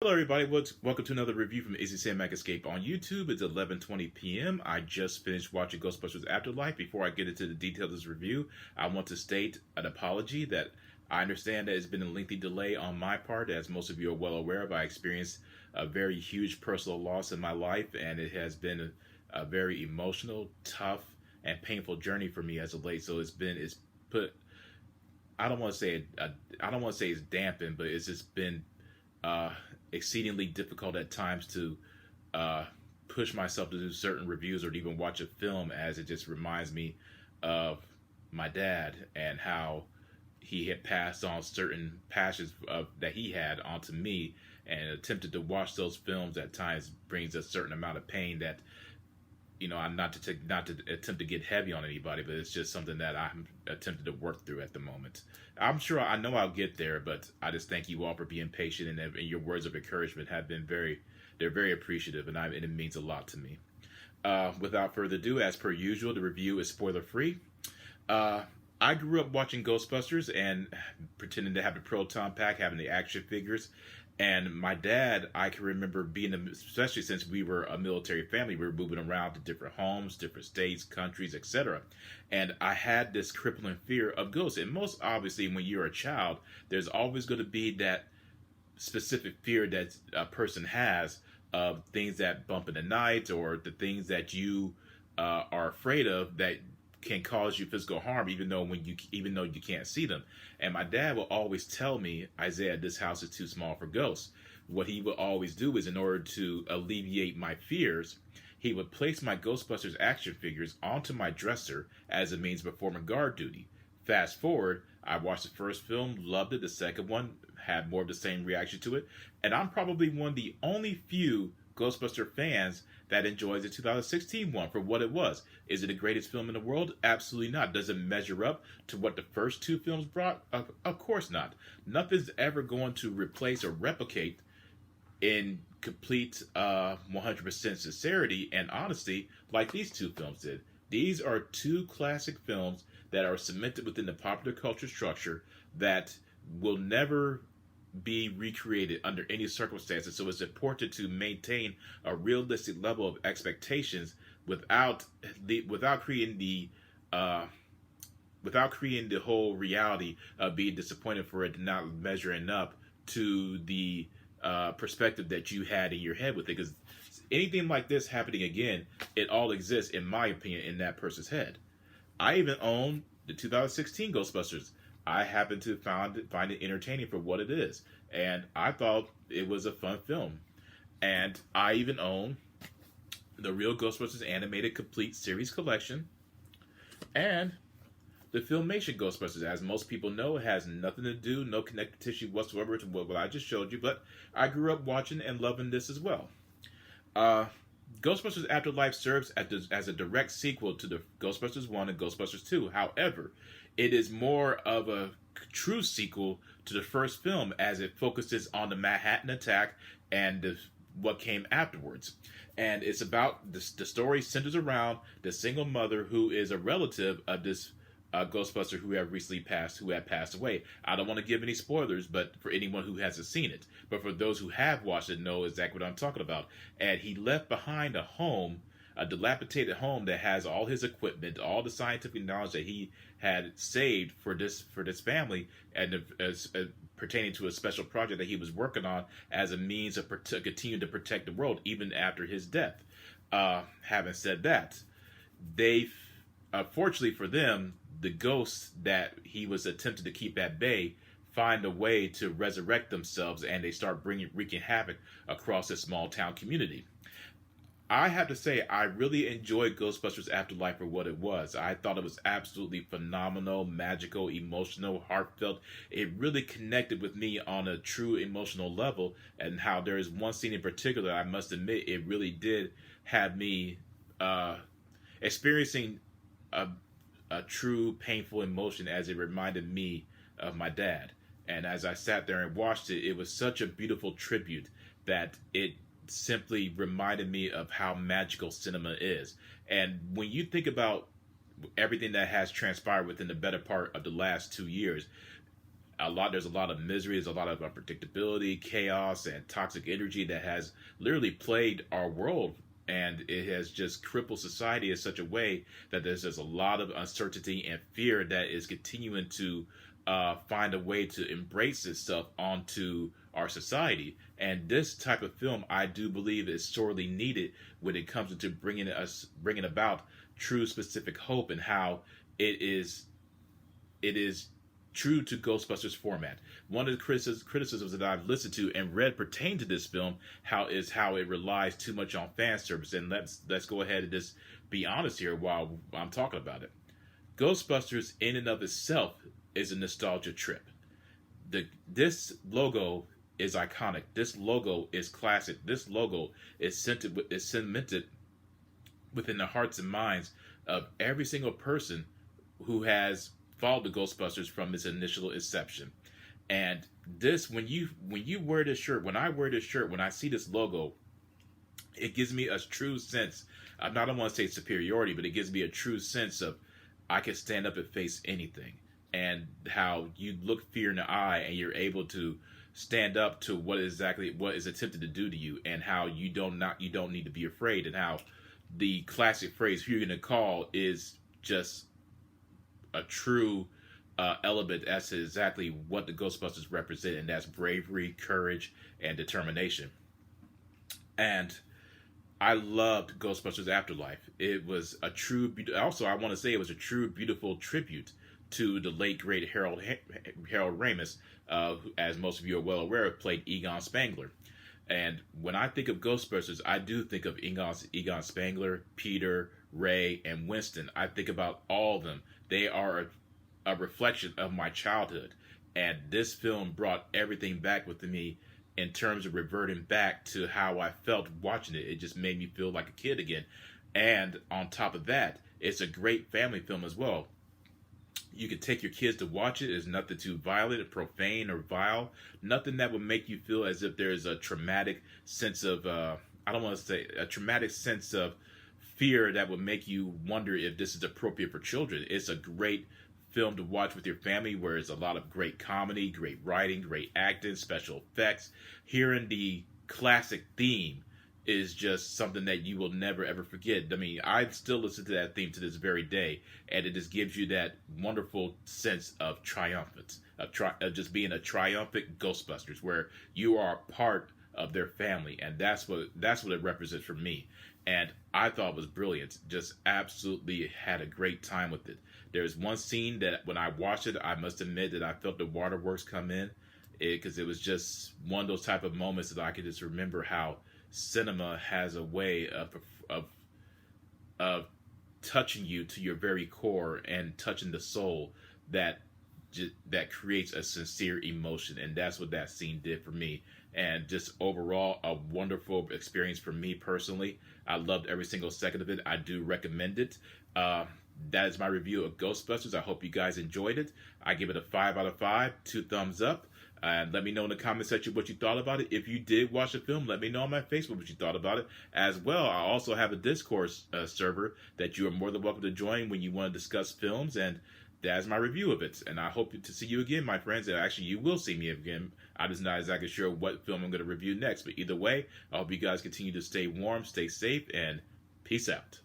Hello, everybody. Welcome to another review from Easy Cinematic Escape on YouTube. It's 11:20 p.m. I just finished watching Ghostbusters Afterlife. Before I get into the details of this review, I want to state an apology that I understand that it's been a lengthy delay on my part. As most of you are well aware of, I experienced a very huge personal loss in my life, and it has been a very emotional, tough, and painful journey for me as of late. So it's put. I don't want to say I don't want to say it's dampened, but it's just been uh, exceedingly difficult at times to uh, push myself to do certain reviews or to even watch a film, as it just reminds me of my dad and how he had passed on certain passions that he had onto me, and attempted to watch those films at times brings a certain amount of pain that I'm not to attempt to get heavy on anybody, but it's just something that I'm attempting to work through at the moment. I'm sure I know I'll get there, but I just thank you all for being patient, and your words of encouragement have been they're very appreciative, and it means a lot to me. Without further ado, as per usual, the review is spoiler free. Uh, I grew up watching Ghostbusters and pretending to have the Proton Pack, having the action figures. And my dad, I can remember being, especially since we were a military family, we were moving around to different homes, different states, countries, etc. And I had this crippling fear of ghosts. And most obviously, when you're a child, there's always going to be that specific fear that a person has of things that bump in the night, or the things that you are afraid of that can cause you physical harm, even though you can't see them. And my dad will always tell me, Isaiah, this house is too small for ghosts. What he would always do is, in order to alleviate my fears, he would place my Ghostbusters action figures onto my dresser as a means of performing guard duty. Fast forward, I watched the first film, loved it. The second one had more of the same reaction to it. And I'm probably one of the only few Ghostbuster fans that enjoys the 2016 one for what it was. Is it the greatest film in the world? Absolutely not. Does it measure up to what the first two films brought? Of course not. Nothing's ever going to replace or replicate in complete 100% sincerity and honesty like these two films did. These are two classic films that are cemented within the popular culture structure that will never be recreated under any circumstances. So it's important to maintain a realistic level of expectations without creating the whole reality of being disappointed for it not measuring up to the perspective that you had in your head with it. Because anything like this happening again, it all exists, in my opinion, in that person's head. I even own the 2016 Ghostbusters. I happen to find it entertaining for what it is, and I thought it was a fun film. And I even own the Real Ghostbusters Animated Complete Series Collection, and the Filmation Ghostbusters. As most people know, it has nothing to do, no connective tissue whatsoever to what I just showed you, but I grew up watching and loving this as well. Uh, Ghostbusters Afterlife serves as a direct sequel to the Ghostbusters 1 and Ghostbusters 2. However, it is more of a true sequel to the first film, as it focuses on the Manhattan attack and what came afterwards. And it's about the story centers around the single mother who is a relative of this Ghostbuster who had passed away. I don't want to give any spoilers, but for anyone who hasn't seen it, but for those who have watched it, know exactly what I'm talking about. And he left behind a dilapidated home that has all his equipment, all the scientific knowledge that he had saved for this family, and pertaining to a special project that he was working on as a means of continue to protect the world even after his death. Having said that, they, fortunately for them, the ghosts that he was attempting to keep at bay find a way to resurrect themselves, and they start wreaking havoc across this small town community. I have to say, I really enjoyed Ghostbusters Afterlife for what it was. I thought it was absolutely phenomenal, magical, emotional, heartfelt. It really connected with me on a true emotional level, and how there is one scene in particular, I must admit, it really did have me experiencing a true painful emotion, as it reminded me of my dad. And as I sat there and watched it, it was such a beautiful tribute that it simply reminded me of how magical cinema is. And when you think about everything that has transpired within the better part of the last 2 years, there's a lot of misery, there's a lot of unpredictability, chaos, and toxic energy that has literally plagued our world, and it has just crippled society in such a way that there's just a lot of uncertainty and fear that is continuing to find a way to embrace itself onto our society. And this type of film, I do believe, is sorely needed when it comes to bringing about true specific hope, and how it is true to Ghostbusters format. One of the criticisms that I've listened to and read pertain to this film how it relies too much on fan service. And let's go ahead and just be honest here while I'm talking about it. Ghostbusters in and of itself is a nostalgia trip. This logo is iconic. This logo is classic. This logo is cemented within the hearts and minds of every single person who has followed the Ghostbusters from its initial inception. And this, when you wear this shirt, when I wear this shirt, when I see this logo, it gives me a true sense. I don't want to say superiority, but it gives me a true sense of I can stand up and face anything, and how you look fear in the eye and you're able to stand up to what is attempted to do to you, and how you don't need to be afraid, and how the classic phrase "who you're gonna call" is just a true element as to exactly what the Ghostbusters represent, and that's bravery, courage, and determination. And I loved Ghostbusters Afterlife. It was a true, also I want to say it was a true, beautiful tribute to the late great Harold Ramis, who, as most of you are well aware, played Egon Spangler. And when I think of Ghostbusters, I do think of Egon Spangler, Peter, Ray, and Winston. I think about all of them. They are a reflection of my childhood. And this film brought everything back with me in terms of reverting back to how I felt watching it. It just made me feel like a kid again. And on top of that, it's a great family film as well. You can take your kids to watch it. It's nothing too violent or profane or vile. Nothing that would make you feel as if there's a traumatic sense of, I don't want to say, a traumatic sense of fear that would make you wonder if this is appropriate for children. It's a great film to watch with your family, where there's a lot of great comedy, great writing, great acting, special effects. Hearing the classic theme is just something that you will never ever forget. I mean, I still listen to that theme to this very day, and it just gives you that wonderful sense of triumphance, of just being a triumphant Ghostbusters, where you are part of their family, and that's what it represents for me. And I thought it was brilliant. Just absolutely had a great time with it. There's one scene that when I watched it, I must admit that I felt the waterworks come in, because it was just one of those type of moments that I could just remember how cinema has a way of touching you to your very core and touching the soul that creates a sincere emotion. And that's what that scene did for me. And just overall, a wonderful experience for me personally. I loved every single second of it. I do recommend it. That is my review of Ghostbusters. I hope you guys enjoyed it. I give it a 5 out of 5, 2 thumbs up. And let me know in the comment section what you thought about it. If you did watch the film, let me know on my Facebook what you thought about it. As well, I also have a Discord server that you are more than welcome to join when you want to discuss films. And that's my review of it. And I hope to see you again, my friends. And actually, you will see me again. I'm just not exactly sure what film I'm going to review next. But either way, I hope you guys continue to stay warm, stay safe, and peace out.